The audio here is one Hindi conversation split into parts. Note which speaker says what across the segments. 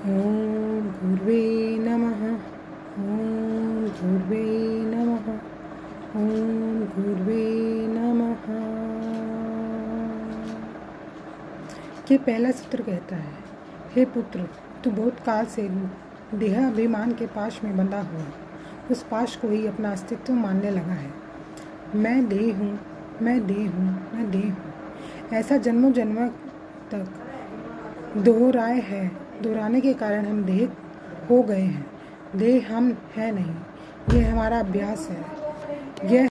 Speaker 1: ॐ गुरुवे नमः। ॐ गुरुवे नमः। ॐ गुरुवे नमः। ये पहला सूत्र कहता है, हे पुत्र, तू बहुत काल से देह अभिमान के पाश में बंधा हुआ उस पाश को ही अपना अस्तित्व मानने लगा है। मैं देह हूँ, मैं देह हूँ, मैं देह हूँ, ऐसा जन्मों जन्मों तक दोहराने के कारण हम देह हो गए हैं। देह हम है नहीं, यह हमारा अभ्यास है। यह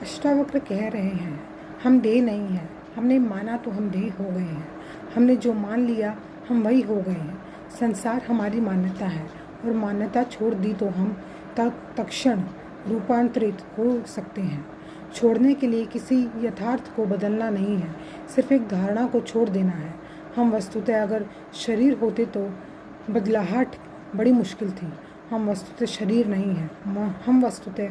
Speaker 1: अष्टावक्र कह रहे हैं, हम देह नहीं हैं। हमने माना तो हम देह हो गए हैं। हमने जो मान लिया हम वही हो गए हैं। संसार हमारी मान्यता है और मान्यता छोड़ दी तो हम तत्क्षण रूपांतरित हो सकते हैं। छोड़ने के लिए किसी यथार्थ को बदलना नहीं है, सिर्फ एक धारणा को छोड़ देना है। हम वस्तुतः अगर शरीर होते तो बदलाहट बड़ी मुश्किल थी। हम वस्तुतः शरीर नहीं हैं। हम वस्तुतः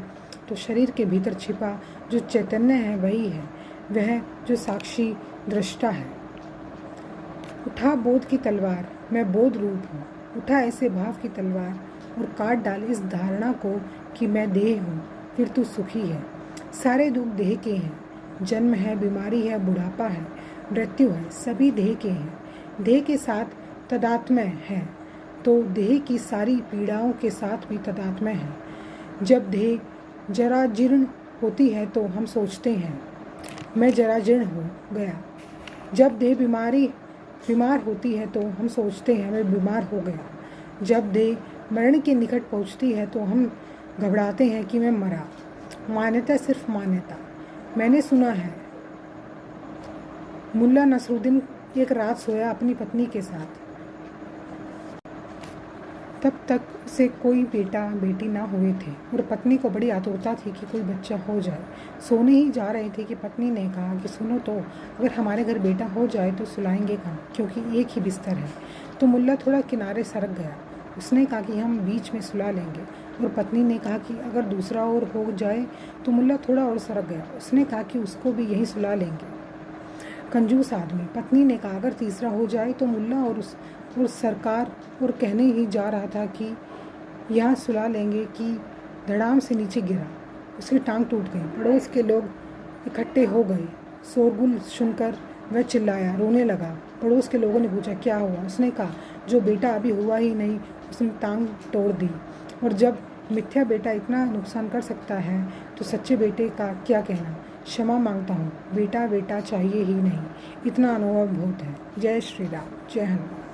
Speaker 1: तो शरीर के भीतर छिपा जो चैतन्य है वही है, वह जो साक्षी दृष्टा है। उठा बोध की तलवार, मैं बोध रूप हूँ। उठा ऐसे भाव की तलवार और काट डाल इस धारणा को कि मैं देह हूँ, फिर तू सुखी है। सारे दुख देह के हैं। जन्म है, बीमारी है, बुढ़ापा है, मृत्यु है, सभी देह के हैं। देह के साथ तदात्म्य है तो देह की सारी पीड़ाओं के साथ भी तदात्म्य है। जब देह जरा जीर्ण होती है तो हम सोचते हैं मैं जरा जीर्ण हो गया। जब देह बीमार होती है तो हम सोचते हैं मैं बीमार हो गया। जब देह मरण के निकट पहुंचती है तो हम घबराते हैं कि मैं मरा। मान्यता सिर्फ मान्यता। मैंने सुना है मुल्ला नसरुद्दीन एक रात सोया अपनी पत्नी के साथ। तब तक उसे कोई बेटा बेटी ना हुए थे और पत्नी को बड़ी आतुरता थी कि कोई बच्चा हो जाए। सोने ही जा रहे थे कि पत्नी ने कहा कि सुनो तो, अगर हमारे घर बेटा हो जाए तो सुलाएंगे कहाँ, क्योंकि एक ही बिस्तर है। तो मुल्ला थोड़ा किनारे सरक गया। उसने कहा कि हम बीच में सुला लेंगे। और पत्नी ने कहा कि अगर दूसरा और हो जाए तो मुल्ला थोड़ा और सरक गया। उसने कहा कि उसको भी यहीं सुला लेंगे। कंजूस आदमी। पत्नी ने कहा अगर तीसरा हो जाए तो मुल्ला और सरकार और कहने ही जा रहा था कि यहाँ सुला लेंगे कि धड़ाम से नीचे गिरा। उसकी टांग टूट गई। पड़ोस के लोग इकट्ठे हो गए। शोरगुल सुनकर वह चिल्लाया, रोने लगा। पड़ोस के लोगों ने पूछा क्या हुआ। उसने कहा जो बेटा अभी हुआ ही नहीं उसने टांग तोड़ दी। और जब मिथ्या बेटा इतना नुकसान कर सकता है तो सच्चे बेटे का क्या कहना। क्षमा मांगता हूँ, बेटा चाहिए ही नहीं, इतना अनुभव बहुत है। जय श्री राम, जय हनुमान।